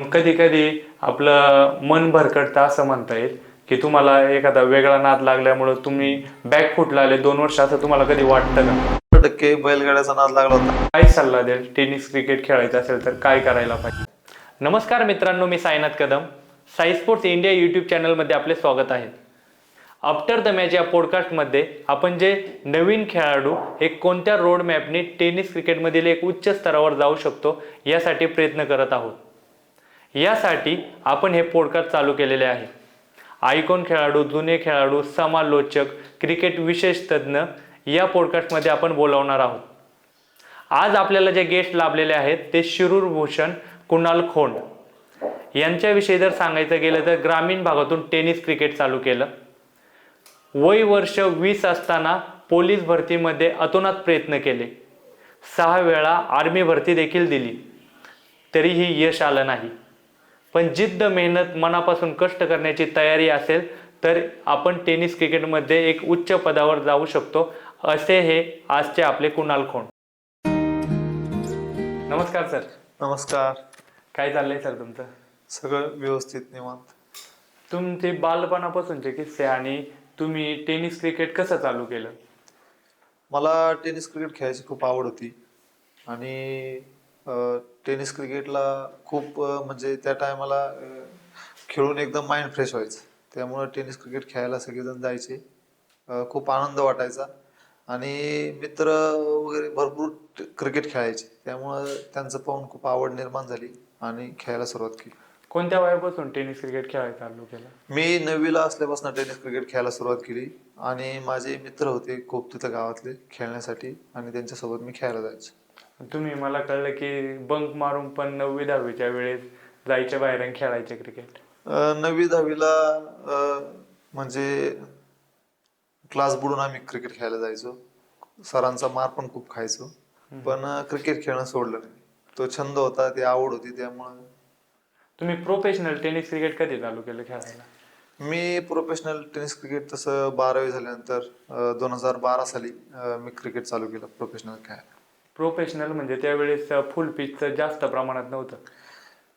कधी कधी आपलं मन भरकटतं असं म्हणता येईल की तुम्हाला एखादा वेगळा नाद लागल्यामुळं तुम्ही बॅक फुटला आले 2 वर्ष असं तुम्हाला कधी वाटतं का? 100% बैलगाड्याचा नाद लागला होता. काय सल्ला द्याल? टेनिस क्रिकेट खेळायचं असेल तर काय करायला पाहिजे? नमस्कार मित्रांनो, मी Sainath Kadam. Sai sports India YouTube चॅनलमध्ये आपले स्वागत आहे. आफ्टर द मॅच या पॉडकास्टमध्ये आपण जे नवीन खेळाडू हे कोणत्या रोड मॅपने टेनिस क्रिकेटमधील एक उच्च स्तरावर जाऊ शकतो यासाठी प्रयत्न करत आहोत. यासाठी आपण हे पॉडकास्ट चालू केलेले आहे. आयकॉन खेळाडू, जुने खेळाडू, समालोचक, क्रिकेट विशेष तज्ज्ञ या पॉडकास्टमध्ये आपण बोलावणार आहोत. आज आपल्याला जे गेस्ट लाभलेले आहेत ते शिरूर भूषण कुणाल खोंड यांच्याविषयी जर सांगायचं गेलं तर ग्रामीण भागातून टेनिस क्रिकेट चालू केलं. वय वर्ष 20 असताना पोलीस भरतीमध्ये अतोनात प्रयत्न केले. 6 वेळा आर्मी भरती देखील दिली, तरीही यश आलं नाही. पण जिद्द, मेहनत, मनापासून कष्ट करण्याची तयारी असेल तर आपण टेनिस क्रिकेटमध्ये एक उच्च पदावर जाऊ शकतो, असे हे आजचे आपले कुणाल खोंड. नमस्कार सर. नमस्कार. काय चाललंय सर तुमचं? सगळं व्यवस्थित, निवांत. तुमचे बालपणापासूनचे किस्से आणि तुम्ही टेनिस क्रिकेट कसं चालू केलं? मला टेनिस क्रिकेट खेळायची खूप आवड होती आणि टेनिस क्रिकेटला खूप म्हणजे त्या टायमाला खेळून एकदम माइंड फ्रेश व्हायचं. त्यामुळं टेनिस क्रिकेट खेळायला सगळेजण जायचे. खूप आनंद वाटायचा आणि मित्र वगैरे भरपूर क्रिकेट खेळायचे. त्यामुळं त्यांचं पाहून खूप आवड निर्माण झाली आणि खेळायला सुरुवात केली. कोणत्या वयापासून टेनिस क्रिकेट खेळायला चालू केलं? मी 9वीला असल्यापासून टेनिस क्रिकेट खेळायला सुरुवात केली आणि माझे मित्र होते खूप तिथं गावातले खेळण्यासाठी आणि त्यांच्यासोबत मी खेळायला जायचो. तुम्ही, मला कळलं की बंक मारून पण 9वी 10वीच्या वेळेस जायचे बाहेर आणि खेळायचे क्रिकेट. 9वी 10वीला म्हणजे क्लास बुडून आम्ही क्रिकेट खेळायला जायचो. सरांचा मार पण खूप खायचो, पण क्रिकेट खेळणं सोडलं नाही. तो छंद होता, ती आवड होती, त्यामुळं. तुम्ही प्रोफेशनल टेनिस क्रिकेट कधी चालू केलं खेळायला? मी प्रोफेशनल टेनिस क्रिकेट तसं 12वी झाल्यानंतर 2012 साली मी क्रिकेट चालू केलं प्रोफेशनल खेळायला. प्रोफेशनल म्हणजे त्यावेळेस फुल पिचचं जास्त प्रमाणात नव्हतं.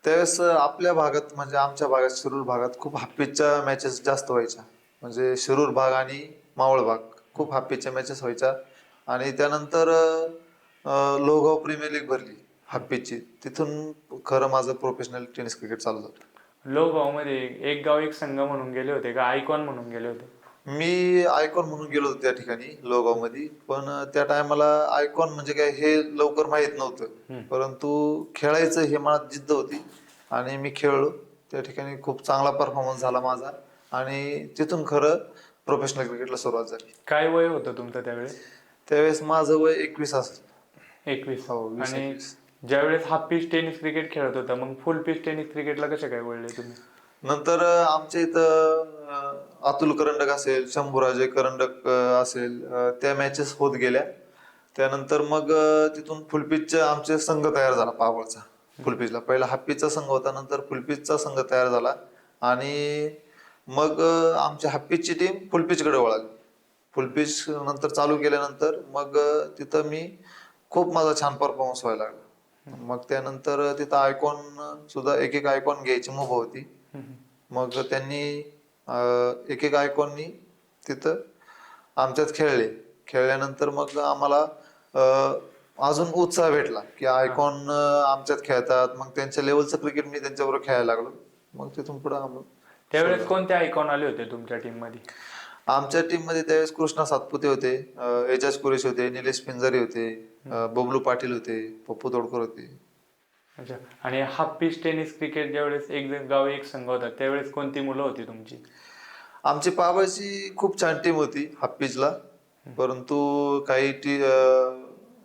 त्यावेळेस आपल्या भागात म्हणजे आमच्या भागात शिरूर भागात खूप हाफपिचच्या मॅचेस जास्त व्हायच्या. म्हणजे शिरूर भाग आणि मावळ भाग खूप हाफपिचच्या मॅचेस व्हायच्या आणि त्यानंतर लोहगाव प्रीमियर लीग भरली हाफपिचची. तिथून खरं माझं प्रोफेशनल टेनिस क्रिकेट चालू झालं. लोहगावमध्ये एक गाव एक संघ म्हणून गेले होते का आयकॉन म्हणून गेले होते? मी आयकॉन म्हणून गेलो होतो त्या ठिकाणी लोहगाव मध्ये, पण त्या टायमाला आयकॉन म्हणजे काय हे लवकर माहित नव्हतं. परंतु खेळायचं हे मनात जिद्द होती आणि मी खेळलो. त्या ठिकाणी खूप चांगला परफॉर्मन्स झाला माझा आणि तिथून खरं प्रोफेशनल क्रिकेटला सुरुवात झाली. काय वय होतं तुमचं त्यावेळेस? त्यावेळेस माझं वय 21 असेल. 21. हो, 20 आणि 21. ज्यावेळेस हाफ पिच टेनिस क्रिकेट खेळत होता मग फुल पिच टेनिस क्रिकेटला कसे काय वळले तुम्ही? नंतर आमच्या इथं अतुल करंडक असेल, शंभूराजे करंडक असेल, त्या मॅचेस होत गेल्या. त्यानंतर मग तिथून फुलपिचचा आमचे संघ तयार झाला पावळचा. फुलपिचला पहिला हाफ पिचचा संघ होता, नंतर फुलपिचचा संघ तयार झाला आणि मग आमच्या हाफ पिचची टीम फुलपिचकडे वळाली. फुलपिच नंतर चालू केल्यानंतर मग तिथं मी खूप माझा छान परफॉर्मन्स व्हायला लागला. मग त्यानंतर तिथं आयकॉन सुद्धा एक एक आयकॉन घ्यायची मुभा होती. मग त्यांनी एक एक आयकॉननी तिथं आमच्यात खेळल्यानंतर मग आम्हाला अजून उत्साह भेटला की आयकॉन आमच्यात खेळतात. मग त्यांच्या लेवलचं क्रिकेट मी त्यांच्याबरोबर खेळायला लागलो. मग तिथून पुढे त्यावेळेस कोणते आयकॉन आले होते तुमच्या टीम मध्ये? आमच्या टीम मध्ये त्यावेळेस कृष्णा सातपुते होते, एजाज कुरेश होते, निलेश पिंजारी होते, बबलू पाटील होते, पप्पू तोडकर होते. अच्छा. आणि हाफ पिच टेनिस क्रिकेट ज्यावेळेस एक गाव एक संघ होता त्यावेळेस कोणती मुलं होती तुमची? आमची पाबाची खूप छान टीम होती हाफ पिचला, परंतु काही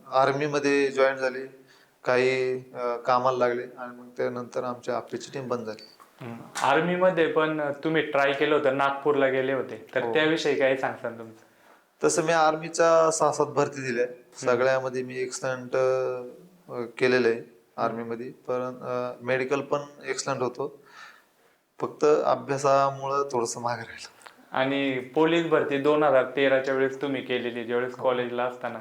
आर्मी मध्ये जॉईन झाले, काही कामाला लागले आणि मग त्यानंतर आमच्या हाफ पिचची टीम बंद झाली. आर्मी मध्ये पण तुम्ही ट्राय केलं होतं, नागपूरला गेले होते, तर हो. त्याविषयी काय सांगताल तुमचं? तसं मी आर्मीच्या 6-7 भरती दिल्या. सगळ्यामध्ये मी एक्सलंट केलेलं आहे आर्मीमध्ये. पण मेडिकल पण एक्सलंट होतो, फक्त अभ्यासामुळं थोडंसं मागे राहिलं. आणि पोलीस भरती 2013च्या वेळेस तुम्ही केलेली, ज्यावेळेस कॉलेजला असताना,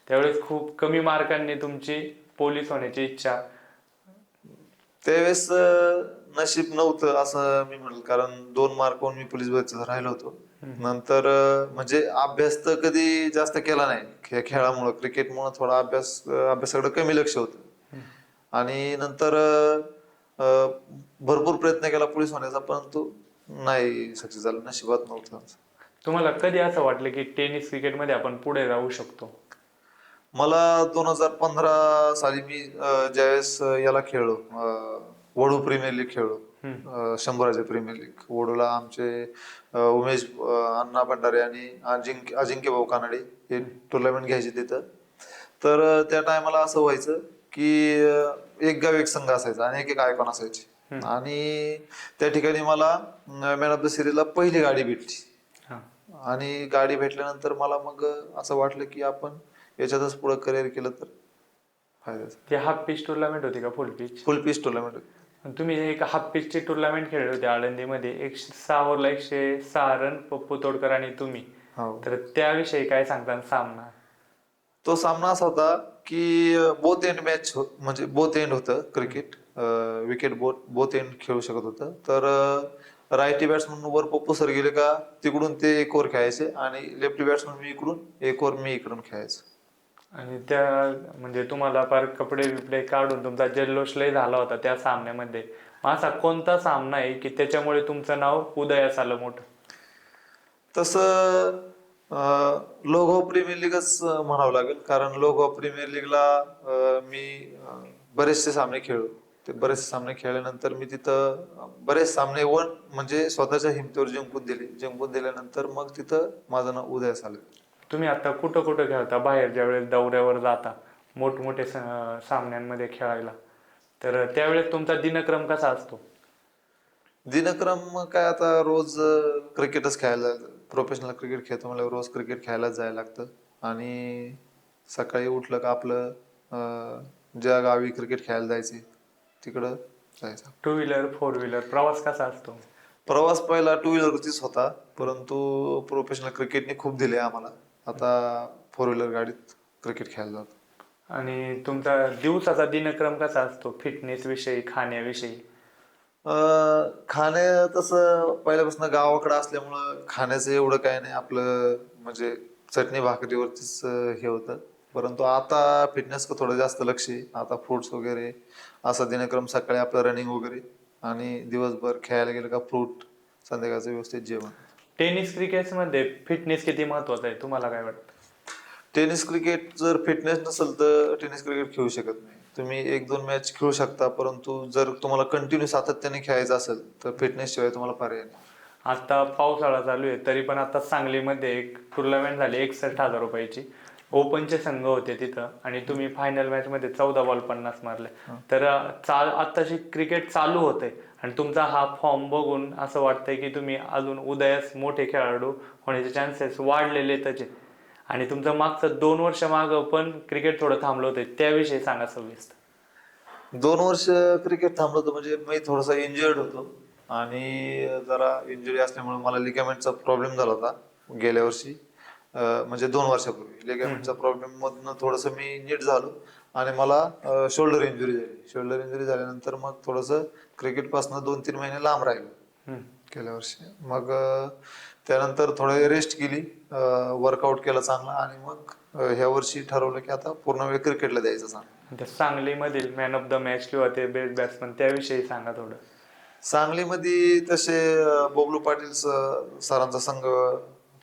त्यावेळेस खूप कमी मार्कांनी तुमची पोलीस होण्याची इच्छा त्यावेळेस नशीब नव्हतं असं मी म्हणेल, कारण 2 मार्कावरून मी पोलीस भरतीचा राहिलो होतो. नंतर म्हणजे अभ्यास तर कधी जास्त केला नाही. खेळामुळं क्रिकेटमुळं थोडा अभ्यासाकडे कमी लक्ष होतं. आणि नंतर भरपूर प्रयत्न केला पोलीस होण्याचा, परंतु नाही सक्सेस झालं, नशिबात नव्हतं. तुम्हाला कधी असं वाटलं की टेनिस क्रिकेटमध्ये आपण पुढे राहू शकतो? मला 2015 साली मी ज्यावेळेस याला खेळलो, वडू प्रीमियर लीग खेळलो, शंभूराजे प्रीमियर लीग वडूला आमचे उमेश अण्णा भंडारे आणि अजिंक्य भाऊ कानडे हे टुर्नामेंट घ्यायचे तिथं. तर त्या टायमाला असं व्हायचं की एक गाव एक संघ असायचा आणि एक एक आयकॉन असायचे. आणि त्या ठिकाणी मला मॅन ऑफ द सिरीजला पहिली गाडी भेटली. हा. आणि गाडी भेटल्यानंतर मला मग असं वाटलं की आपण याच्यातच पुढे करिअर केलं तर फायद्याचं. ती हाफ पिच टुर्नामेंट होती का full pitch? Full piece tournament. तुम्ही एक हाफ पिचची टुर्नामेंट खेळले होते आळंदीमध्ये, 106 ओव्हरला 106 रन पप्पू तोडकर आणि तुम्ही. हो. तर त्याविषयी काय सांगता सामना? तो सामना असा होता की बोथ एंड मॅच, म्हणजे बोथ एंड होतं क्रिकेट, विकेट बोथ एंड खेळू शकत होतं. तर रायटी बॅट्समन वर पप्पू सर गेले का तिकडून ते एक ओव्हर खेळायचे आणि लेफ्टी बॅट्समन मी इकडून एक ओव्हर मी इकडून खेळायचं. आणि त्या म्हणजे तुम्हाला फार कपडे बिपडे काढून तुमचा जल्लोष लय झाला होता त्या सामन्यामध्ये. मग असा कोणता सामना आहे की त्याच्यामुळे तुमचं नाव उदयास आलं मोठं? तसं लोगो प्रीमियर लीगच म्हणावं लागेल, कारण लोगो प्रीमियर लीगला मी बरेचसे सामने खेळलो. ते बरेचसे सामने खेळल्यानंतर मी तिथं बरेच सामने म्हणजे स्वतःच्या हिमतीवर जिंकून दिल्यानंतर मग तिथं माझं नाव उदयास आलं. तुम्ही आता कुठं कुठं खेळता बाहेर, ज्यावेळेस दौऱ्यावर जाता मोठमोठे सामन्यांमध्ये खेळायला, तर त्यावेळेस तुमचा दिनक्रम कसा असतो? दिनक्रम काय, आता रोज क्रिकेटच खेळायला, प्रोफेशनल क्रिकेट खेळतो म्हणजे रोज क्रिकेट खेळायलाच जायला लागतं. आणि सकाळी उठलं का आपलं ज्या गावी क्रिकेट खेळायला जायचे तिकडं जायचं. 2 व्हीलर 4 व्हीलर प्रवास कसा असतो? प्रवास पहिला 2 व्हीलरतीच होता, परंतु प्रोफेशनल क्रिकेटने खूप दिले आम्हाला. आता 4 व्हीलर गाडीत क्रिकेट खेळायला जातो. आणि तुमचा दिवसाचा दिनक्रम कसा असतो फिटनेस विषयी, खाण्याविषयी? खाणे तसं पहिल्यापासून गावाकडे असल्यामुळं खाण्याचं एवढं काय नाही, आपलं म्हणजे चटणी भाकरीवरतीच हे होतं. परंतु आता फिटनेस थोडं जास्त लक्ष आहे. आता फ्रुट्स वगैरे असा दिनक्रम, सकाळी आपलं रनिंग वगैरे आणि दिवसभर खेळायला गेलं का फ्रूट, संध्याकाळचं व्यवस्थित जेवण. टेनिस क्रिकेटमध्ये फिटनेस किती महत्वाचा आहे तुम्हाला काय वाटतं? टेनिस क्रिकेट जर फिटनेस नसेल तर टेनिस क्रिकेट खेळू शकत नाही. तुम्ही 1-2 मॅच खेळू शकता, परंतु जर तुम्हाला कंटिन्यू सातत्याने खेळायचं असेल तर फिटनेस शिवाय तुम्हाला पर्याय नाही. आता पावसाळा चालू आहे तरी पण आता सांगलीमध्ये एक टुर्नामेंट झाली 61,000 रुपयाची. ओपनचे संघ होते तिथं आणि तुम्ही फायनल मॅच मध्ये 14 बॉल 50 मारले. तर आताशी क्रिकेट चालू होते आणि तुमचा हा फॉर्म बघून असं वाटतंय की तुम्ही अजून उदयास मोठे खेळाडू होण्याचे चान्सेस वाढलेले त्याचे. आणि तुमचं मागचं 2 वर्ष मागं पण क्रिकेट थोडं थांबलं होतं, त्याविषयी सांगा सविस्तर. 2 वर्ष क्रिकेट थांबलो होतो म्हणजे मी थोडासा इंजर्ड होतो आणि जरा इंजुरी असल्यामुळे मला लिगामेंटचा प्रॉब्लेम झाला होता गेल्या वर्षी, म्हणजे 2 वर्षापूर्वी लिगामेंटचा प्रॉब्लेम मधनं थोडंसं मी नीट झालो आणि मला शोल्डर इंजुरी झाली. शोल्डर इंजुरी झाल्यानंतर मग थोडंसं क्रिकेटपासून 2-3 महिने लांब राहिलो गेल्या वर्षी. मग त्यानंतर थोडी रेस्ट केली, वर्कआउट केलं चांगला आणि मग ह्या वर्षी ठरवलं की आता पूर्ण वेळ क्रिकेटला द्यायचं चांगलं. त्या सांगलीमधील मॅन ऑफ द मॅच किंवा ते बेस्ट बॅट्समन त्याविषयी सांगा थोडं. सांगलीमध्ये तसे बबलू पाटील सरांचा संघ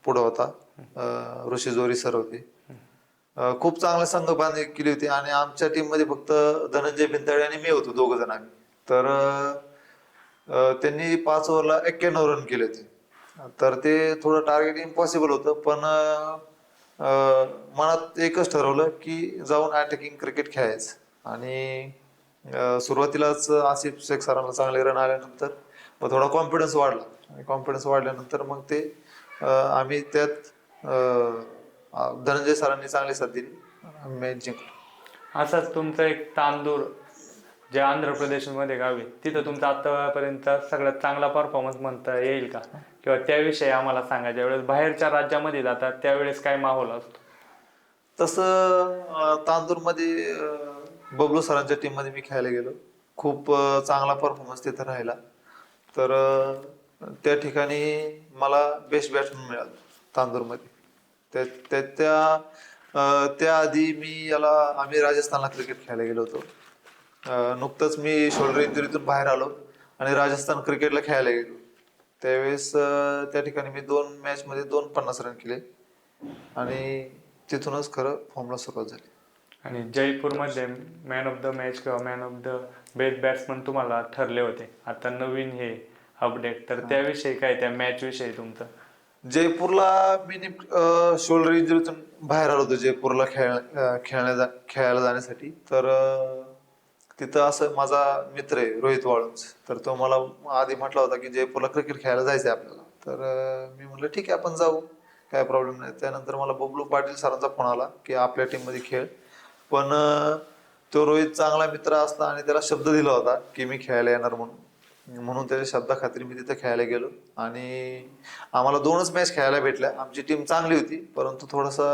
पुढे होता, ऋषी जोरी सर होते. खूप चांगले संघ बांधणी केली होती आणि आमच्या टीम मध्ये फक्त धनंजय भिंताळे आणि मी होतो, 2 जण आम्ही. तर त्यांनी 5 ओव्हरला 91 रन केले होते. तर ते थोडं टार्गेट इम्पॉसिबल होतं, पण मनात एकच ठरवलं की जाऊन अटॅकिंग क्रिकेट खेळायचं. आणि सुरुवातीलाच आसिफ शेख सरांना चांगले रन आल्यानंतर मग थोडा कॉन्फिडन्स वाढला आणि कॉन्फिडन्स वाढल्यानंतर मग ते आम्ही त्यात धनंजय सरांनी चांगली साथ दिली, मॅच जिंकलो. असाच तुमचा एक तांदूर जे आंध्र प्रदेशमध्ये गाव आहे तिथं तुमचा आतापर्यंत सगळ्यात चांगला परफॉर्मन्स म्हणता येईल का? किंवा त्याविषयी आम्हाला सांगा. ज्यावेळेस बाहेरच्या राज्यामध्ये जातात त्यावेळेस काय माहोल असतो? तसं तांदूरमध्ये बबलू सरांच्या टीम मध्ये मी खेळायला गेलो खूप चांगला परफॉर्मन्स तिथे राहिला. तर त्या ठिकाणी मला बेस्ट बॅट्समन मिळाला तांदूरमध्ये. त्या त्या त्या त्याआधी आम्ही राजस्थानला क्रिकेट खेळायला गेलो होतो. नुकतंच मी शोल्डर इंजुरीतून बाहेर आलो आणि राजस्थान क्रिकेटला खेळायला गेलो. त्यावेळेस त्या ठिकाणी मी 2 मॅचमध्ये 250 रन केले आणि तिथूनच खरं फॉर्मला सुरुवात झाली. आणि जयपूरमध्ये मॅन ऑफ द मॅच किंवा man of the best batsman तुम्हाला ठरले होते. आता नवीन हे अपडेट, तर त्याविषयी काय, त्या मॅच विषयी तुमचं? जयपूरला मी शोल्डर इंजुरीतून बाहेर आलो होतो जयपूरला खेळायला जाण्यासाठी. तर तिथं असं माझा मित्र आहे रोहित वाळुंज, तर तो मला आधी म्हटला होता की जयपूरला क्रिकेट खेळायला जायचंय आपल्याला. तर मी म्हटलं ठीक आहे आपण जाऊ, काय प्रॉब्लेम नाही. त्यानंतर मला बबलू पाटील सरांचा फोन आला की आपल्या टीम मध्ये खेळ. पण तो रोहित चांगला मित्र असला आणि त्याला शब्द दिला होता की मी खेळायला येणार म्हणून त्याच्या शब्दाखात्री मी तिथे खेळायला गेलो. आणि आम्हाला 2च मॅच खेळायला भेटल्या. आमची टीम चांगली होती, परंतु थोडासा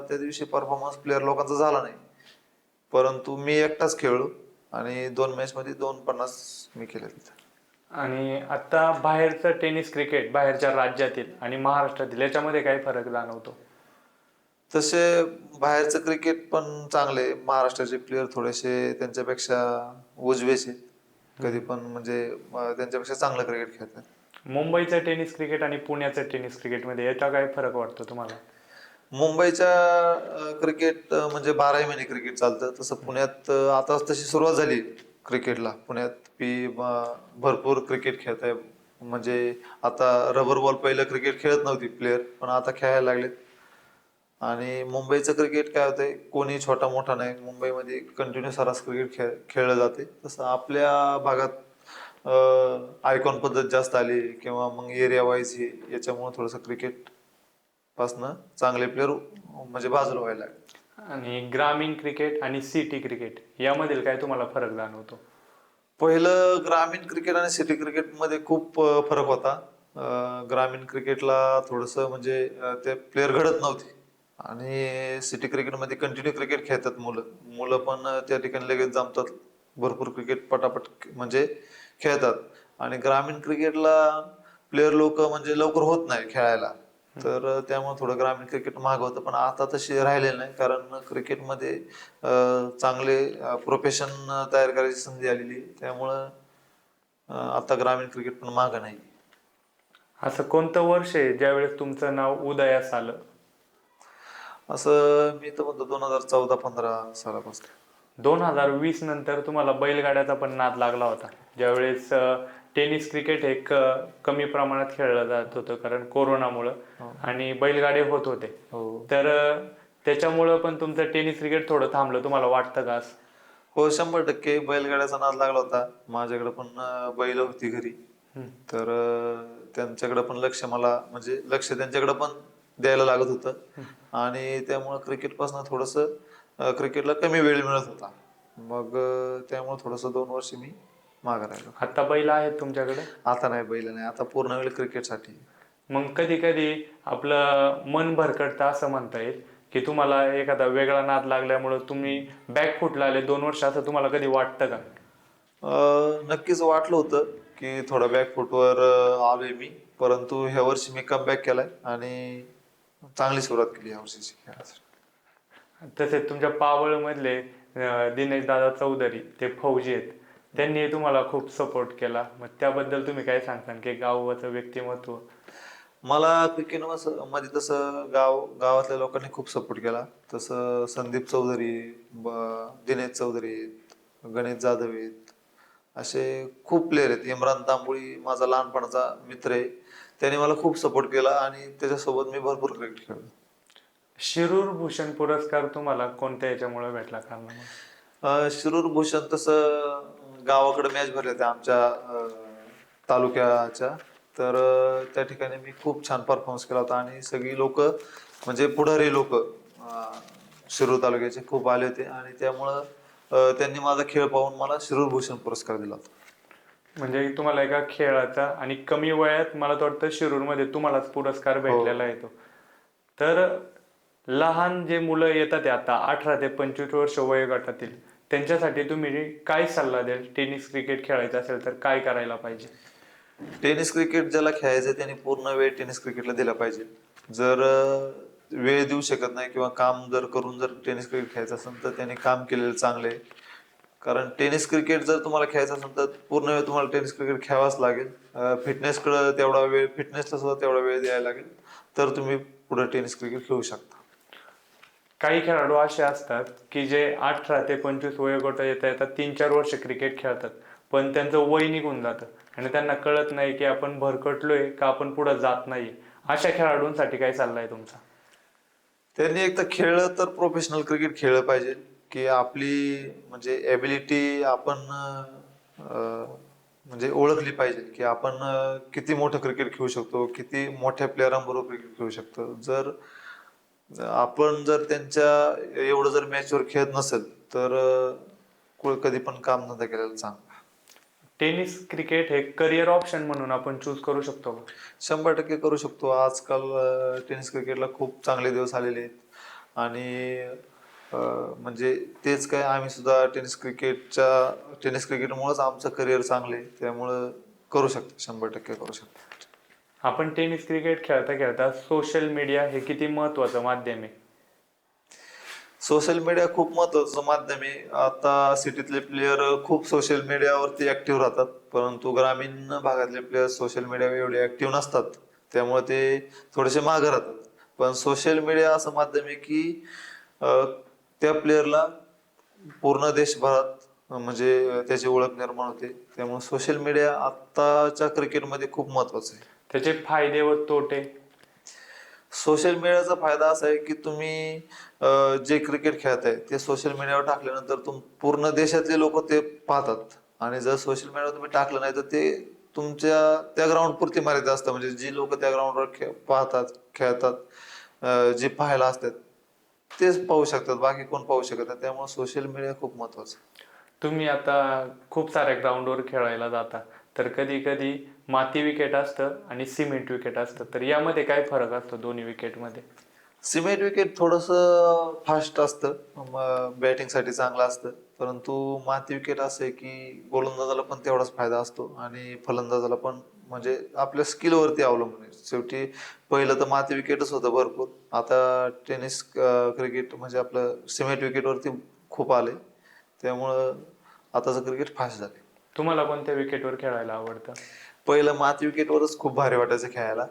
त्या दिवशी परफॉर्मन्स प्लेअर लोकांचा झाला नाही. परंतु मी एकटाच खेळलो आणि 2 मॅच मध्ये 250 मी केले तिथे. आणि आता बाहेरचं टेनिस क्रिकेट, बाहेरच्या राज्यातील आणि महाराष्ट्रातील, याच्यामध्ये काय फरक जाणवतो? तसे बाहेरचं क्रिकेट पण चांगले, महाराष्ट्राचे प्लेअर थोडेसे त्यांच्यापेक्षा उजवेच आहेत. कधी पण म्हणजे त्यांच्यापेक्षा चांगलं क्रिकेट खेळतात. मुंबईचं टेनिस क्रिकेट आणि पुण्याचं टेनिस क्रिकेटमध्ये याचा काय फरक वाटतो तुम्हाला? मुंबईच्या क्रिकेट म्हणजे 12ही महिने क्रिकेट चालतं. तसं पुण्यात आता तशी सुरुवात झाली क्रिकेटला. पुण्यात भरपूर क्रिकेट खेळत आहे. म्हणजे आता रबर बॉल पहिलं क्रिकेट खेळत नव्हती प्लेअर, पण आता खेळायला लागलेत. आणि मुंबईचं क्रिकेट काय होतंय, कोणी छोटा मोठा नाही, मुंबईमध्ये कंटिन्यू सर्रास क्रिकेट खेळलं जाते. तसं आपल्या भागात आयकॉन पद्धत जास्त आली किंवा मग एरिया वाईज याच्यामुळे थोडंसं क्रिकेट पासनं चांगले प्लेअर म्हणजे बाजूला व्हायला लागले. आणि ग्रामीण क्रिकेट आणि सिटी क्रिकेट यामधील काय तुम्हाला फरक जाणवतो? पहिलं ग्रामीण क्रिकेट आणि सिटी क्रिकेटमध्ये खूप फरक होता. ग्रामीण क्रिकेटला थोडंसं म्हणजे ते प्लेअर घडत नव्हते आणि सिटी क्रिकेटमध्ये कंटिन्यू क्रिकेट खेळतात मुलं. मुलं पण त्या ठिकाणी लगेच जमतात, भरपूर क्रिकेट पटापट म्हणजे खेळतात. आणि ग्रामीण क्रिकेटला प्लेअर लोक म्हणजे लवकर होत नाही खेळायला. तर त्यामुळे थोडं ग्रामीण क्रिकेट महाग होतं. पण आता तशी राहिलेली नाही, कारण क्रिकेटमध्ये चांगले प्रोफेशन तयार करायची संधी आलेली. त्यामुळं आता ग्रामीण क्रिकेट पण महाग नाही. असं कोणतं वर्ष आहे ज्यावेळेस तुमचं नाव उदयास आलं? असं मी तर म्हणतो 2014-15 सालापासून. 2020 नंतर तुम्हाला बैलगाड्याचा पण नाद लागला होता, ज्यावेळेस टेनिस क्रिकेट हे कमी प्रमाणात खेळलं जात होतं कारण कोरोनामुळं, आणि बैलगाडे होत होते. तर त्याच्यामुळं पण तुमचं टेनिस क्रिकेट थोडं थांबलं, तुम्हाला वाटतं का असं? हो, 100% बैलगाड्याचा नाद लागला होता. माझ्याकडे पण बैल होती घरी. तर त्यांच्याकडे पण लक्ष त्यांच्याकडे पण द्यायला लागत होतं. आणि त्यामुळं क्रिकेटपासून थोडंसं क्रिकेटला कमी वेळ मिळत होता. मग त्यामुळे थोडंसं 2 वर्ष मी मागं राहिलो. आता बैल आहेत तुमच्याकडे? आता नाही, बैल नाही. आता पूर्ण वेळ क्रिकेटसाठी. मग कधी कधी आपलं मन भरकटतं असं म्हणता येईल की तुम्हाला एखादा वेगळा नाद लागल्यामुळं तुम्ही बॅकफुटला आले 2 वर्ष, असं तुम्हाला कधी वाटतं का? नक्कीच वाटलं होतं की थोडा बॅकफुटवर आलोय मी. परंतु ह्या वर्षी मी कमबॅक केलाय आणि चांगली सुरुवात केली ह्या वर्षीची खेळासाठी. तसेच तुमच्या पावळमधले दिनेश दादा चौधरी, ते फौजी आहेत, त्यांनी तुम्हाला खूप सपोर्ट केला. मग त्याबद्दल तुम्ही काय सांगता की गावाचं व्यक्तिमत्व? मला क्रिकेट मध्ये तसं गावातल्या लोकांनी खूप सपोर्ट केला. तसं संदीप चौधरी, दिनेश चौधरी आहेत, गणेश जाधव आहेत, असे खूप प्लेयर आहेत. इम्रान तांबोळी माझा लहानपणाचा मित्र आहे, त्याने मला खूप सपोर्ट केला आणि त्याच्यासोबत मी भरपूर क्रिकेट खेळलो. शिरूर भूषण पुरस्कार तुम्हाला कोणत्या याच्यामुळे भेटला, कारण? शिरूर भूषण तसं गावाकडे मॅच भरल्या होत्या आमच्या तालुक्याच्या. तर त्या ठिकाणी मी खूप छान परफॉर्मन्स केला होता आणि सगळी लोक म्हणजे पुढारी लोक शिरूर तालुक्याचे खूप आले होते आणि त्यामुळं त्यांनी माझा खेळ पाहून मला शिरूर भूषण पुरस्कार दिला होता. म्हणजे तुम्हाला एका खेळाचा, आणि कमी वयात मला तर वाटतं शिरूरमध्ये तुम्हालाच पुरस्कार भेटलेला आहे तो. तर लहान जे मुलं येतात आता 18 ते 25 वर्ष वयोगटातील, त्यांच्यासाठी तुम्ही काय सल्ला द्याल? टेनिस क्रिकेट खेळायचं असेल तर काय करायला पाहिजे? टेनिस क्रिकेट ज्याला खेळायचं त्याने पूर्ण वेळ टेनिस क्रिकेटला दिला पाहिजे. जर वेळ देऊ शकत नाही किंवा काम जर करून जर टेनिस क्रिकेट खेळायचं असेल तर त्याने काम केलेलं चांगलं आहे. कारण टेनिस क्रिकेट जर तुम्हाला खेळायचं असेल तर पूर्ण वेळ तुम्हाला टेनिस क्रिकेट खेळावाच लागेल. फिटनेसकडे तेवढा वेळ, फिटनेसला सुद्धा तेवढा वेळ द्यायला लागेल, तर तुम्ही पुढे टेनिस क्रिकेट खेळू शकता. काही खेळाडू असे असतात की जे 18 ते 25 वयोगट येता येतात 3-4 वर्ष क्रिकेट खेळतात, पण त्यांचं वय निघून जातं आणि त्यांना कळत नाही की आपण भरकटलोय का आपण पुढे जात नाही. अशा खेळाडूंसाठी काय सल्ला आहे तुमचा? त्यांनी एक तर खेळलं तर प्रोफेशनल क्रिकेट खेळलं पाहिजे, की आपली म्हणजे एबिलिटी आपण म्हणजे ओळखली पाहिजे, की आपण किती मोठं क्रिकेट खेळू शकतो, किती मोठ्या प्लेअरांबरोबर क्रिकेट खेळू शकतो. जर आपण जर त्यांच्या एवढं जर मॅचवर खेळत नसेल तर कधी पण काम धंदा केलेला चांगला. टेनिस क्रिकेट हे करिअर ऑप्शन म्हणून आपण चूज करू शकतो का? 100% करू शकतो. आजकाल टेनिस क्रिकेटला खूप चांगले दिवस आलेले आहेत आणि म्हणजे तेच काय, आम्ही सुद्धा टेनिस क्रिकेटमुळेच आमचं करिअर चांगलं आहे, त्यामुळं करू शकतो, 100% करू शकतो. आपण टेनिस क्रिकेट खेळता खेळता सोशल मीडिया हे किती महत्वाचं माध्यम आहे? सोशल मीडिया खूप महत्वाचं माध्यम आहे. आता सिटीतले प्लेयर खूप सोशल मीडियावरती ऍक्टिव्ह राहतात, परंतु ग्रामीण भागातले प्लेयर सोशल मीडियावर एवढे ऍक्टिव्ह नसतात, त्यामुळे ते थोडेसे मागे राहतात. पण सोशल मीडिया असं माध्यम आहे की अं, त्या प्लेयरला पूर्ण देशभरात म्हणजे त्याची ओळख निर्माण होते. त्यामुळे सोशल मीडिया आत्ताच्या क्रिकेटमध्ये खूप महत्वाचं आहे. त्याचे फायदे व तोटे? सोशल मीडियाचा फायदा असा आहे की तुम्ही जे क्रिकेट खेळताय ते सोशल मीडियावर टाकल्यानंतर पूर्ण देशातले लोक ते पाहतात, आणि जर सोशल मीडियावर तुम्ही टाकलं नाही तर ते तुमच्या त्या ग्राउंड पुरती मर्यादित असतं. म्हणजे जी लोक त्या ग्राउंडवर पाहतात, खेळतात, जे पाहायला असतात तेच पाहू शकतात, बाकी कोण पाहू शकत नाही. त्यामुळे सोशल मीडिया खूप महत्वाचं आहे. तुम्ही आता खूप साऱ्या ग्राउंडवर खेळायला जाता, तर कधी कधी माती विकेट असतं आणि सिमेंट विकेट असतं, तर यामध्ये काय फरक असतो दोन्ही विकेटमध्ये? सिमेंट विकेट थोडस फास्ट असतं, बॅटिंगसाठी चांगलं असतं, परंतु माती विकेट असं आहे की गोलंदाजाला पण तेवढाच फायदा असतो आणि फलंदाजाला पण. म्हणजे आपल्या स्किलवरती अवलंबून आहे शेवटी. पहिलं तर माती विकेटच होतं भरपूर, आता टेनिस क्रिकेट म्हणजे आपलं सिमेंट विकेटवरती खूप आले, त्यामुळं आताचं क्रिकेट फास्ट झाले. तुम्हाला कोणत्या विकेटवर खेळायला आवडतं? पहिलं माती विकेटवरच खूप भारी वाटायचं खेळायला,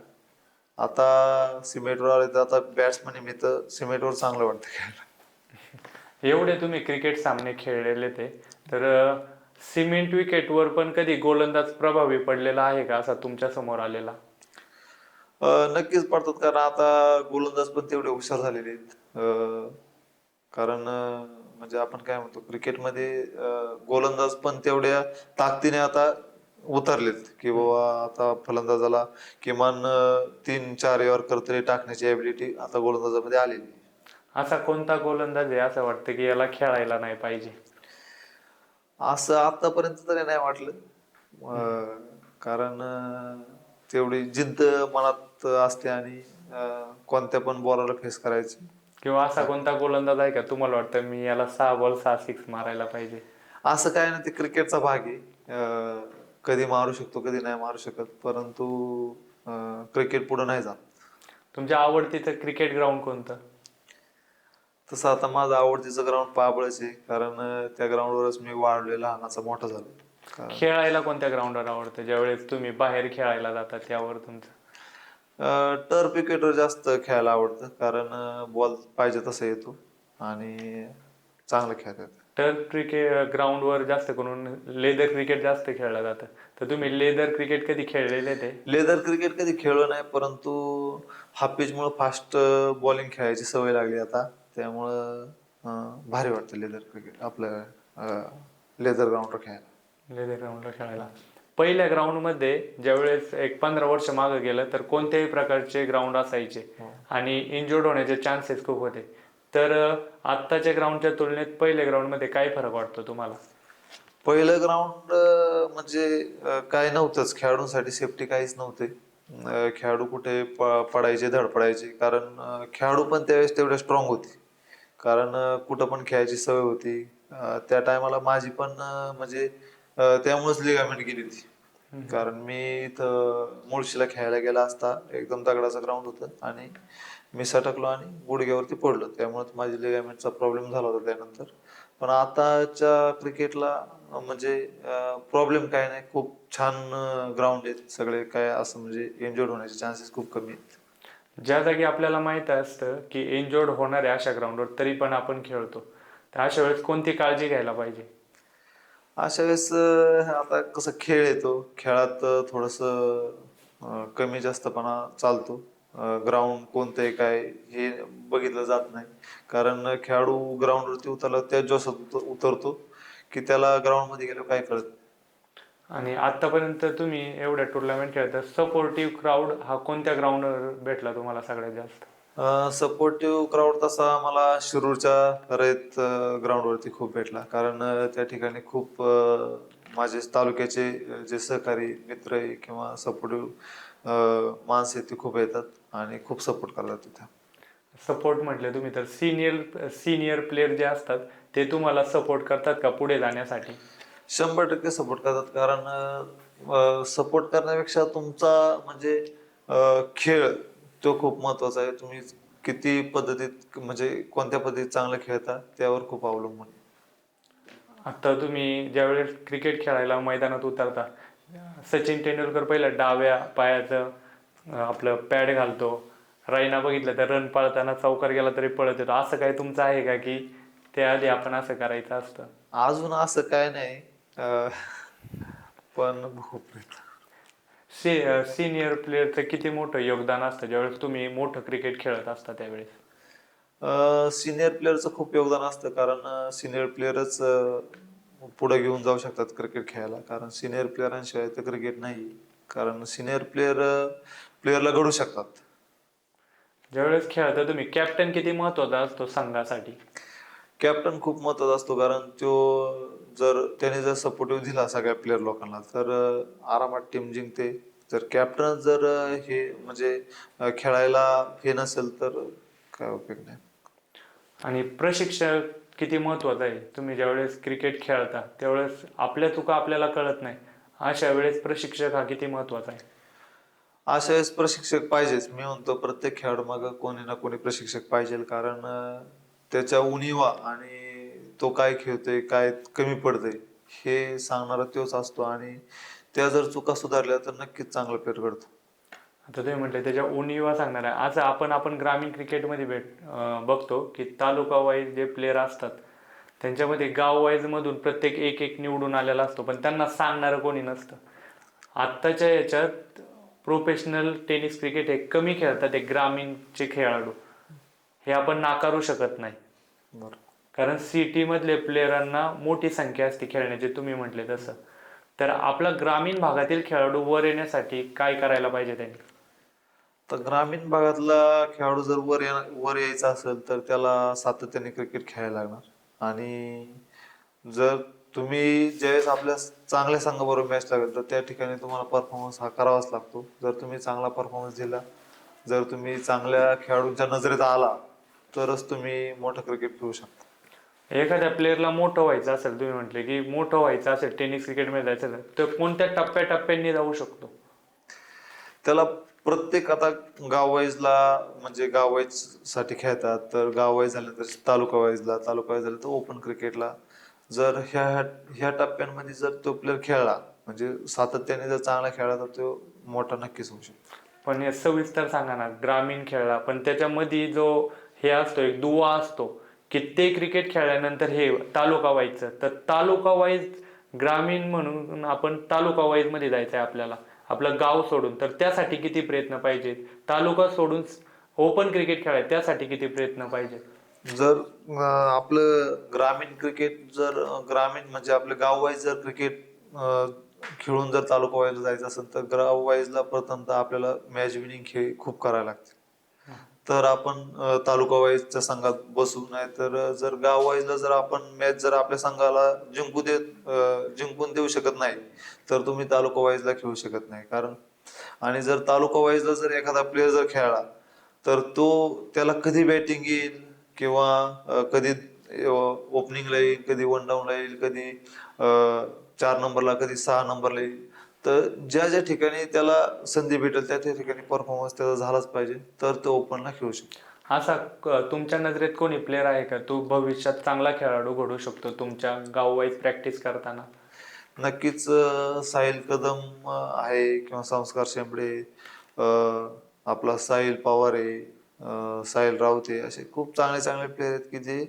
आता सिमेंटवर आले तर आता बॅट्समन मी तर सिमेंटवर चांगलं वाटतं खेळायला. एवढे तुम्ही क्रिकेट सामने खेळलेले ते, तर सिमेंट विकेटवर पण कधी गोलंदाज प्रभावी पडलेला आहे का असा तुमच्या समोर आलेला? नक्कीच पडतात, कारण आता गोलंदाज पण तेवढे हुशार झालेले आहेत. कारण म्हणजे आपण काय म्हणतो क्रिकेटमध्ये गोलंदाज पण तेवढ्या ताकदीने आता उतरलेत, की बाबा आता फलंदाजाला किमान 3-4 यॉर्कर तरी टाकण्याची ॲबिलिटी आता गोलंदाजामध्ये आलेली आहे. असा कोणता गोलंदाज आहे असं वाटतं की याला खेळायला नाही पाहिजे? असं आतापर्यंत तरी नाही वाटलं. कारण तेवढी जिद्द मनात असते आणि कोणत्या पण बॉलरला फेस करायची. किंवा असा कोणता गोलंदाज आहे का तुम्हाला वाटतं मी याला 6 बॉल 6 सिक्स मारायला पाहिजे? असं काय नाही, ते क्रिकेटचा भाग आहे. कधी मारू शकतो, कधी नाही मारू शकत, परंतु क्रिकेट पुढे नाही जात. तुमच्या आवडतीचं क्रिकेट ग्राउंड कोणतं? तसं आता माझं आवडतीचं ग्राउंड पाबळच आहे, कारण त्या ग्राउंडवरच मी वाढलोय, लहानाचा मोठा झालो. खेळायला कोणत्या ग्राउंडवर आवडतं ज्यावेळेस तुम्ही बाहेर खेळायला जाता त्यावर तुमचं? टर्फ विकेटवर जास्त खेळायला आवडतं, कारण बॉल पाहिजे तसा येतो आणि चांगलं खेळता येतं. टर्फ क्रिकेट ग्राउंडवर जास्त करून लेदर क्रिकेट जास्त खेळलं जातं, तर तुम्ही लेदर क्रिकेट कधी खेळलेले ते? लेदर क्रिकेट कधी खेळलो नाही, परंतु हा पिचमुळे फास्ट बॉलिंग खेळायची सवय लागली आता, त्यामुळं भारी वाटतं लेदर क्रिकेट आपलं लेदर ग्राउंडवर खेळायला. लेदर ग्राउंडला खेळायला पहिल्या ग्राउंडमध्ये ज्यावेळेस एक 15 वर्ष मागं गेलं तर कोणत्याही प्रकारचे ग्राउंड असायचे आणि इंजुर्ड होण्याचे चान्सेस खूप होते, तर आत्ताच्या ग्राउंडच्या तुलनेत पहिल्या ग्राउंडमध्ये काय फरक वाटतो तुम्हाला? पहिलं ग्राउंड म्हणजे काय नव्हतंच, खेळाडूंसाठी सेफ्टी काहीच नव्हते. खेळाडू कुठे पडायचे, धडपडायचे, कारण खेळाडू पण त्यावेळेस तेवढे स्ट्रॉंग होते, कारण कुठं पण खेळायची सवय होती. त्या टायमाला माझी पण म्हणजे त्यामुळेच लिगामेंट गेली होती. कारण मी इथं मुळशीला खेळायला गेला असता एकदम दगडाचं ग्राउंड होतं आणि मी सटकलो आणि गुडघ्यावरती पडलो, त्यामुळे माझी लिगामेंटचा प्रॉब्लेम झाला होता त्यानंतर. पण आताच्या क्रिकेटला म्हणजे प्रॉब्लेम काय नाही, खूप छान ग्राउंड आहेत सगळे, काय असं म्हणजे इंजर्ड होण्याचे चान्सेस खूप कमी आहेत. ज्या जागी आपल्याला माहित असतं की इंजोर्ड होणार आहे अशा ग्राउंडवर तरी पण आपण खेळतो, तर अशा वेळेस कोणती काळजी घ्यायला पाहिजे? अशा वेळेस आता कसं खेळ येतो, खेळात थोडस कमी जास्तपणा चालतो. ग्राउंड कोणतं आहे काय हे बघितलं जात नाही, कारण खेळाडू ग्राउंडवरती उतरला त्या जोशात उतरतो की त्याला ग्राउंड मध्ये गेल्यावर काय कळत. आणि आतापर्यंत तुम्ही एवढ्या टुर्नामेंट खेळता, सपोर्टिव्ह क्राऊड हा कोणत्या ग्राउंडवर भेटला तुम्हाला सगळ्यात जास्त? सपोर्टिव्ह क्राऊड तसा मला शिरूरच्या रयत ग्राउंडवरती खूप भेटला, कारण त्या ठिकाणी खूप माझे तालुक्याचे जे सहकारी मित्र आहे किंवा सपोर्टिव्ह माणसं आहेत ते खूप येतात आणि खूप सपोर्ट करतात तिथं. सपोर्ट म्हटले तुम्ही तर सिनियर सिनियर प्लेयर जे असतात ते तुम्हाला सपोर्ट करतात का पुढे जाण्यासाठी? 100% सपोर्ट करतात, कारण सपोर्ट करण्यापेक्षा तुमचा म्हणजे खेळ तो खूप महत्वाचा आहे. तुम्ही किती पद्धतीत म्हणजे कोणत्या पद्धतीत चांगलं खेळता त्यावर खूप अवलंबून आहे. आता तुम्ही ज्यावेळेस क्रिकेट खेळायला मैदानात उतरता, सचिन तेंडुलकर पहिलं डाव्या पायाचं आपलं पॅड घालतो, रायना बघितलं तर रन पाळताना चौकार गेला तरी पळत येतो, असं काय तुमचं आहे का की त्याआधी आपण असं करायचं असतं? अजून असं काय नाही, अं, पण खूप सिनियर प्लेअरचं किती मोठं योगदान असतं ज्यावेळेस तुम्ही मोठं क्रिकेट खेळत असता त्यावेळेस? सिनियर प्लेअरचं खूप योगदान असतं, कारण सिनियर प्लेअरच पुढे घेऊन जाऊ शकतात क्रिकेट खेळायला, कारण सिनियर प्लेअरांशिवाय तर क्रिकेट नाही. कारण सिनियर प्लेअरला घडू शकतात. ज्यावेळेस खेळता तुम्ही, कॅप्टन किती महत्वाचा असतो संघासाठी? कॅप्टन खूप महत्वाचा असतो, कारण तो त्याने जर सपोर्टिव्ह दिला सगळ्या प्लेअर लोकांना तर आरामात टीम जिंकते. जर कॅप्टन जर हे म्हणजे खेळायला हे नसेल तर काय उपयोग नाही. आणि प्रशिक्षक किती महत्वाचा आहे? तुम्ही ज्यावेळेस क्रिकेट खेळता त्यावेळेस आपल्या चुका आपल्याला कळत नाही, अशा वेळेस प्रशिक्षक हा किती महत्वाचा आहे? अशा वेळेस प्रशिक्षक पाहिजेच. मी म्हणतो प्रत्येक खेळाडू मागं कोणी ना कोणी प्रशिक्षक पाहिजे, कारण त्याच्या उणिवा आणि तो काय खेळतोय काय कमी पडतंय हे सांगणारा तोच असतो, आणि त्या जर चुका सुधारल्या तर नक्कीच चांगला प्लेअर घडतो. आता तुम्ही म्हटले त्याच्या उणिवा सांगणार आहे. आज आपण ग्रामीण क्रिकेटमध्ये बघतो की तालुका वाईज जे प्लेअर असतात त्यांच्यामध्ये गाव वाईज मधून प्रत्येक एक एक निवडून आलेला असतो, पण त्यांना सांगणारं कोणी नसतं. आत्ताच्या याच्यात प्रोफेशनल टेनिस क्रिकेट हे कमी खेळतात हे ग्रामीणचे खेळाडू, हे आपण नाकारू शकत नाही. बरं. कारण सिटी मधले प्लेयरांना मोठी संख्या असते खेळण्याची, तुम्ही म्हटले तसं. तर आपला ग्रामीण भागातील खेळाडू वर येण्यासाठी काय करायला पाहिजे त्यांनी? तर ग्रामीण भागातला खेळाडू जर वर यायचा असेल तर त्याला सातत्याने क्रिकेट खेळायला लागणार, आणि जर तुम्ही ज्यावेळेस आपल्या चांगल्या संघाबरोबर मॅच लागेल तर त्या ठिकाणी तुम्हाला परफॉर्मन्स हा करावाच लागतो. जर तुम्ही चांगला परफॉर्मन्स दिला, जर तुम्ही चांगल्या खेळाडूंच्या नजरेत आला तरच तुम्ही मोठं क्रिकेट खेळू शकता. एखाद्या प्लेअरला मोठं व्हायचं असेल, तुम्ही म्हटले की मोठं व्हायचं असेल टेनिस क्रिकेटमध्ये जायचं असेल, तर कोणत्या टप्प्याटप्प्यांनी जाऊ शकतो? त्याला प्रत्येक आता गाव वाईजला म्हणजे गाव वाईज साठी खेळतात, तर गाव वाईज झालं तर तालुका वाईज झालं तर ओपन क्रिकेटला. जर ह्या ह्या टप्प्यांमध्ये जर तो प्लेअर खेळला म्हणजे सातत्याने जर चांगला खेळला तर तो मोठा नक्कीच होऊ शकतो. पण हे सविस्तर सांगा ना, ग्रामीण खेळला पण त्याच्यामध्ये जो हे असतो एक दुवा असतो की ते क्रिकेट खेळल्यानंतर हे तालुका वाईजचं, तर तालुका वाईज ग्रामीण म्हणून आपण तालुका वाईज मध्ये जायचं आहे आपल्याला, आपलं गाव सोडून, तर त्यासाठी किती प्रयत्न पाहिजेत? तालुका सोडून ओपन क्रिकेट खेळायचं त्यासाठी किती प्रयत्न पाहिजेत? जर आपलं ग्रामीण क्रिकेट जर ग्रामीण म्हणजे आपलं गाव वाईज जर क्रिकेट खेळून जर तालुका वाईजला जायचं असेल तर गाव वाईजला प्रथमतः आपल्याला मॅच विनिंग खेळ खूप करावे लागते. तर आपण तालुका वाईजच्या संघात बसू, नाही तर जर गाव वाईजला जर आपण मॅच जर आपल्या संघाला जिंकून देऊ शकत नाही तर तुम्ही तालुका वाईजला खेळू शकत नाही. कारण आणि जर तालुका वाईजला जर एखादा प्लेअर जर खेळला तर त्याला कधी बॅटिंग येईल किंवा कधी ओपनिंगला येईल, कधी वन डाऊनला येईल, कधी 4 नंबरला, कधी 6 नंबरला येईल. तर ज्या ज्या ठिकाणी त्याला संधी भेटेल त्या त्या ठिकाणी परफॉर्मन्स त्याचा झालाच पाहिजे, तर तो ओपनला खेळू शकतो. असा तुमच्या नजरेत कोणी प्लेअर आहे का तो भविष्यात चांगला खेळाडू घडू शकतो तुमच्या गाववाईज प्रॅक्टिस करताना? नक्कीच साहिल कदम आहे, किंवा संस्कार शेंबडे, आपला साहिल पवार आहे, साहिल राऊते, असे खूप चांगले चांगले प्लेयर आहेत की जे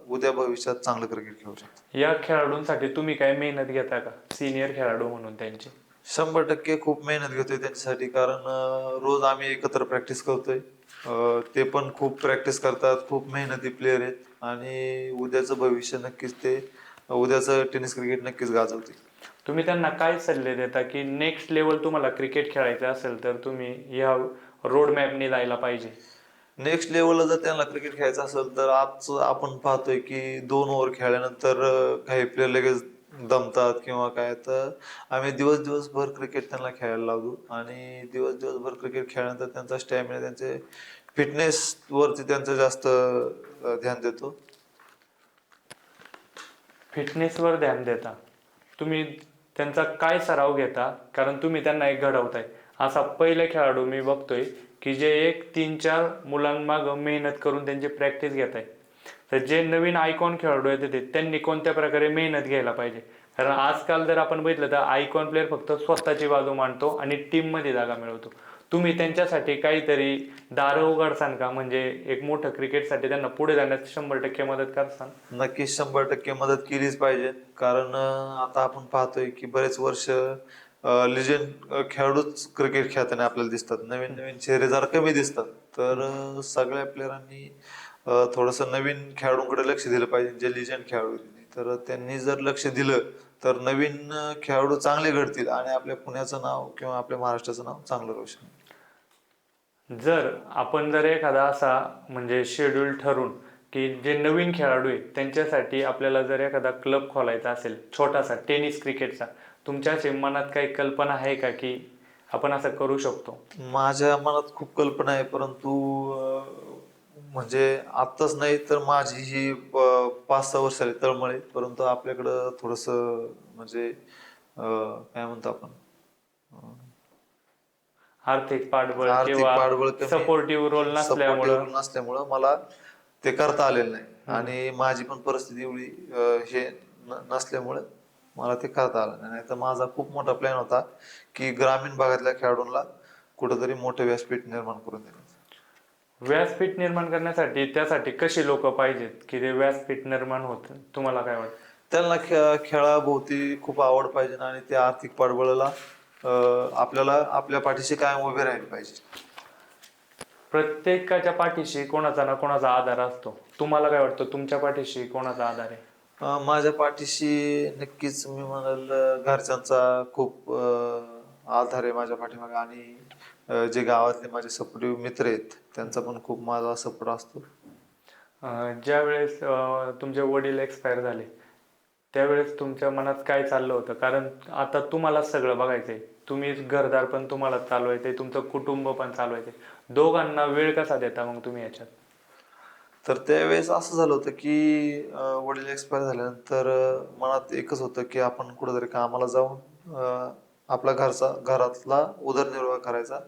उद्या भविष्यात चांगलं क्रिकेट खेळू शकतात. या खेळाडूंसाठी तुम्ही काय मेहनत घेता का सिनियर खेळाडू म्हणून त्यांची? 100% खूप मेहनत घेतोय त्यांच्यासाठी, कारण रोज आम्ही एकत्र प्रॅक्टिस करतोय. ते पण खूप प्रॅक्टिस करतात, खूप मेहनती प्लेयर आहेत, आणि उद्याचं भविष्य नक्कीच ते उद्याचं टेनिस क्रिकेट नक्कीच गाजवतील. तुम्ही त्यांना काय सल्ले देता की नेक्स्ट लेवल तुम्हाला क्रिकेट खेळायचं असेल तर तुम्ही या रोड मॅपने जायला पाहिजे? नेक्स्ट लेवलला जर त्यांना क्रिकेट खेळायचं असेल तर आज आपण पाहतोय की 2 ओव्हर खेळल्यानंतर काही प्लेयर लगेच दमतात किंवा काय. तर आम्ही दिवसभर क्रिकेट त्यांना खेळायला लावतो, आणि दिवसभर क्रिकेट खेळल्यानंतर त्यांचा स्टॅमिना, त्यांचे फिटनेस वरती त्यांचं जास्त ध्यान देतो. फिटनेसवर ध्यान देता तुम्ही? त्यांचा काय सराव घेता? कारण तुम्ही त्यांना एक घडवताय. असा पहिले खेळाडू मी बघतोय की जे एक 3-4 मुलांमाग मेहनत करून त्यांची प्रॅक्टिस घेत आहे. तर जे नवीन आयकॉन खेळाडू आहेत त्यांनी कोणत्या प्रकारे मेहनत घ्यायला पाहिजे? कारण आजकाल जर आपण बघितलं तर आयकॉन प्लेअर फक्त स्वतःची बाजू मांडतो आणि टीममध्ये जागा मिळवतो. तुम्ही त्यांच्यासाठी काहीतरी दारं उघडसान का? म्हणजे एक मोठं क्रिकेटसाठी त्यांना पुढे जाण्यात 100% मदत करसान? नक्कीच 100% मदत केलीच पाहिजे, कारण आता आपण पाहतोय की बरेच वर्ष लिजेंड खेळाडूच क्रिकेट खेळताना आपल्याला दिसतात, नवीन नवीन चेहरे जरा कमी दिसतात. तर सगळ्या प्लेयरांनी थोडंसं नवीन खेळाडूंकडे लक्ष दिलं पाहिजे, जे लिजेंड खेळाडू आहेत. तर त्यांनी जर लक्ष दिलं तर नवीन खेळाडू चांगले घडतील, आणि आपल्या पुण्याचं नाव किंवा आपल्या महाराष्ट्राचं नाव चांगलं रोशन होईल. जर एखादा असा म्हणजे शेड्यूल ठरून की जे नवीन खेळाडू आहेत त्यांच्यासाठी आपल्याला जर एखादा क्लब खोलायचा असेल छोटासा टेनिस क्रिकेटचा, तुमच्या मनात काही कल्पना आहे का की आपण असं करू शकतो? माझ्या मनात खूप कल्पना आहे, परंतु म्हणजे आत्ताच नाही तर माझी ही 5-6 वर्षाची तळमळ आहे. परंतु आपल्याकडं थोडंसं म्हणजे काय म्हणतो आपण, आर्थिक पाठबळ आर्थिक किंवा पाठबळ कमी, सपोर्टिव्ह रोल सपोर्टिव्ह नसल्यामुळं? नसल्यामुळं मला ते करता आलेलं नाही, आणि माझी पण परिस्थिती एवढी हे नसल्यामुळे मला ते करता आलं नाही. तर माझा खूप मोठा प्लॅन होता की ग्रामीण भागातल्या खेळाडूंना कुठंतरी मोठं व्यासपीठ निर्माण करून देण्याचं. व्यासपीठ निर्माण करण्यासाठी त्यासाठी कशी लोक पाहिजेत की ते व्यासपीठ निर्माण होत? तुम्हाला काय वाटतं? त्यांना खेळाभोवती खूप आवड पाहिजे, आणि त्या आर्थिक पाठबळाला आपल्याला आपल्या पाठीशी कायम उभे राहिले पाहिजे. प्रत्येकाच्या पाठीशी कोणाचा ना कोणाचा आधार असतो. तुम्हाला काय वाटतं तुमच्या पाठीशी कोणाचा आधार आहे? माझ्या पाठीशी नक्कीच मी म्हणाल घरच्यांचा खूप आधार आहे माझ्या पाठीमागे, आणि जे गावातले माझे सपोर्टिव्ह मित्र आहेत त्यांचा पण खूप माझा सपोर्ट असतो. ज्या वेळेस तुमचे वडील एक्सपायर झाले त्यावेळेस तुमच्या मनात काय चाललं होतं? कारण आता तुम्हाला सगळं बघायचंय, तुम्ही घरदार पण तुम्हाला चालवायचंय, तुमचं कुटुंब पण चालवायचंय. दोघांना वेळ कसा देता मग तुम्ही याच्यात? तर त्यावेळेस असं झालं होतं की वडील एक्सपायर झाल्यानंतर मनात एकच होतं की आपण कुठेतरी कामाला जाऊन आपला घरातला उदरनिर्वाह करायचा.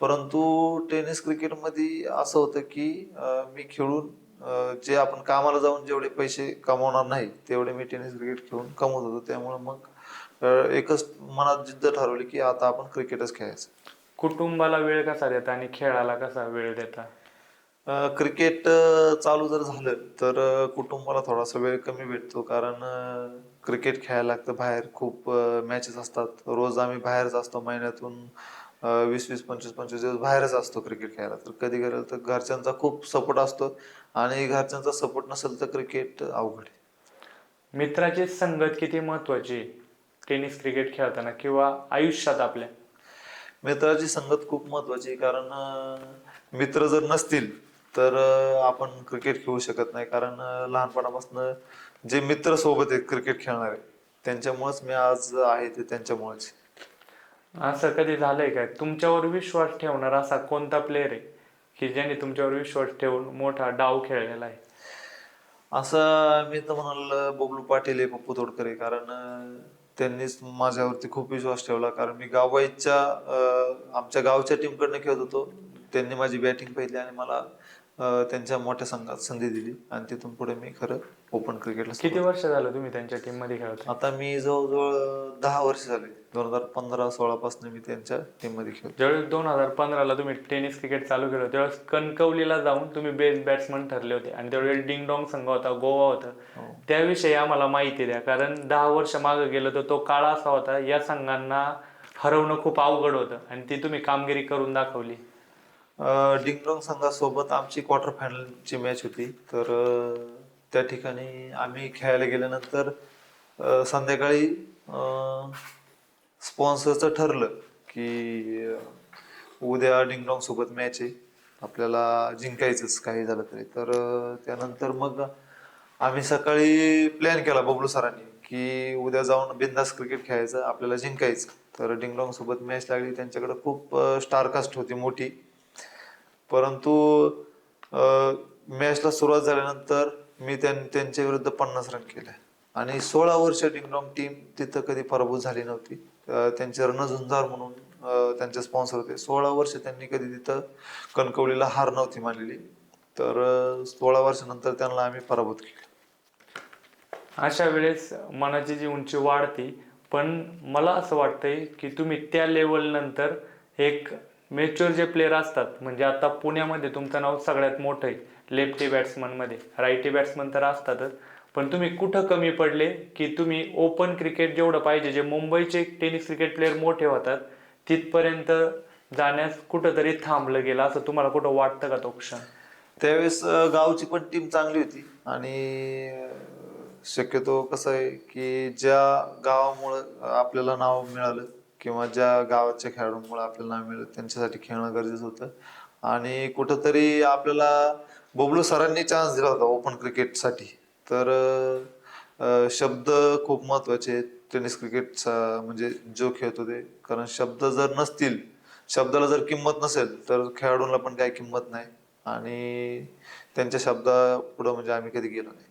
परंतु टेनिस क्रिकेटमध्ये असं होतं की मी खेळून जे आपण कामाला जाऊन जेवढे पैसे कमवणार नाही तेवढे मी टेनिस क्रिकेट खेळून कमवत होतो. त्यामुळे मग एकच मनात जिद्द ठरवली की आता आपण क्रिकेटच खेळायचं. कुटुंबाला वेळ कसा देता आणि खेळाला कसा वेळ देता? क्रिकेट चालू जर झालं तर कुटुंबाला थोडासा वेळ कमी भेटतो, कारण क्रिकेट खेळायला लागतं बाहेर. खूप मॅचेस असतात, रोज आम्ही बाहेरच असतो, महिन्यातून 20-20, 25-25 दिवस बाहेरच असतो क्रिकेट खेळायला. तर कधी गेलं तर घरच्यांचा खूप सपोर्ट असतो, आणि घरच्यांचा सपोर्ट नसेल तर क्रिकेट अवघड आहे. मित्राची संगत किती महत्वाची टेनिस क्रिकेट खेळताना किंवा आयुष्यात आपल्या? मित्राची संगत खूप महत्वाची आहे, कारण मित्र जर नसतील तर आपण क्रिकेट खेळू शकत नाही. कारण लहानपणापासून जे मित्र सोबत आहेत क्रिकेट खेळणारे, त्यांच्यामुळेच मी आज आहे, ते त्यांच्यामुळेच. असं कधी झालंय काय तुमच्यावर विश्वास ठेवणारा असा कोणता प्लेअर आहे की ज्याने तुमच्यावर विश्वास ठेवून मोठा डाव खेळलेला आहे? असं मी तर म्हणाल बबलू पाटील आहे, पप्पू तोडकर आहे, कारण त्यांनीच माझ्यावरती खूप विश्वास ठेवला. कारण मी गाववाईच्या आमच्या गावच्या टीमकडनं खेळत होतो. त्यांनी माझी बॅटिंग पाहिली आणि मला त्यांच्या मोठ्या संघात संधी दिली आणि तिथून पुढे मी खरं ओपन क्रिकेटला किती सुरुवात. वर्ष झालं तुम्ही त्यांच्या टीम मध्ये खेळताय? आता मी जवळजवळ 10 वर्ष झाले. 2015-16 पासून मी त्यांच्या टीम मध्ये खेळतो. ज्यावेळेस 2015ला तुम्ही टेनिस क्रिकेट चालू केलं त्यावेळेस कणकवलीला जाऊन तुम्ही बेस्ट बॅट्समन ठरले होते आणि त्यावेळेस डिंग डॉंग संघ होता, गोवा होता. हो. त्याविषयी आम्हाला माहिती द्या, कारण 10 वर्ष मागे गेलं तर तो काळ असा होता, या संघांना हरवणं खूप अवघड होतं आणि ती तुम्ही कामगिरी करून दाखवली. डिंगडोंग संघासोबत आमची क्वार्टर फायनलची मॅच होती. तर त्या ठिकाणी आम्ही खेळायला गेल्यानंतर संध्याकाळी स्पॉन्सरचं ठरलं की उद्या डिंगडोंग सोबत मॅच आहे, आपल्याला जिंकायचंच काही झालं तरी. तर त्यानंतर मग आम्ही सकाळी प्लॅन केला बबलू सरांनी की उद्या जाऊन बिंदास क्रिकेट खेळायचं, आपल्याला जिंकायचं. तर डिंगडोंग सोबत मॅच लागली. त्यांच्याकडे खूप स्टारकास्ट होती मोठी. परंतु मॅचला सुरुवात झाल्यानंतर मी त्यांच्या विरुद्ध 50 रन केले आणि 16 वर्ष डिंगडॉंग टीम तिथं कधी पराभूत झाली नव्हती. त्यांचे रणझुंजार म्हणून त्यांचे स्पॉन्सर होते. 16 वर्ष त्यांनी कधी तिथं कणकवलीला हार नव्हती मानलेली. तर 16 वर्षानंतर त्यांना आम्ही पराभूत केले. अशा वेळेस मनाची जी उंची वाढते, पण मला असं वाटतंय की तुम्ही त्या लेवल नंतर एक मॅच्युअर जे प्लेअर असतात, म्हणजे आता पुण्यामध्ये तुमचं नाव सगळ्यात मोठं आहे लेफ्टी बॅट्समनमध्ये, रायटी बॅट्समन तर असतातच, पण तुम्ही कुठं कमी पडले की तुम्ही ओपन क्रिकेट जेवढं पाहिजे, जे मुंबईचे टेनिस क्रिकेट प्लेअर मोठे होतात तिथपर्यंत जाण्यास कुठंतरी थांबलं गेलं, असं तुम्हाला कुठं वाटतं का तो क्षण? त्यावेळेस गावची पण टीम चांगली होती आणि शक्यतो कसं आहे की ज्या गावामुळं आपल्याला नाव मिळालं किंवा ज्या गावाच्या खेळाडूंमुळे आपल्याला नाव मिळालं त्यांच्यासाठी खेळणं गरजेचं होतं. आणि कुठंतरी आपल्याला बबलू सरांनी चान्स दिला होता ओपन क्रिकेटसाठी. तर शब्द खूप महत्वाचे आहेत टेनिस क्रिकेटचा, म्हणजे जो खेळतो ते. कारण शब्द जर नसतील, शब्दाला जर किंमत नसेल तर खेळाडूंना पण काही किंमत नाही. आणि त्यांच्या शब्दा पुढं म्हणजे आम्ही कधी गेलो नाही.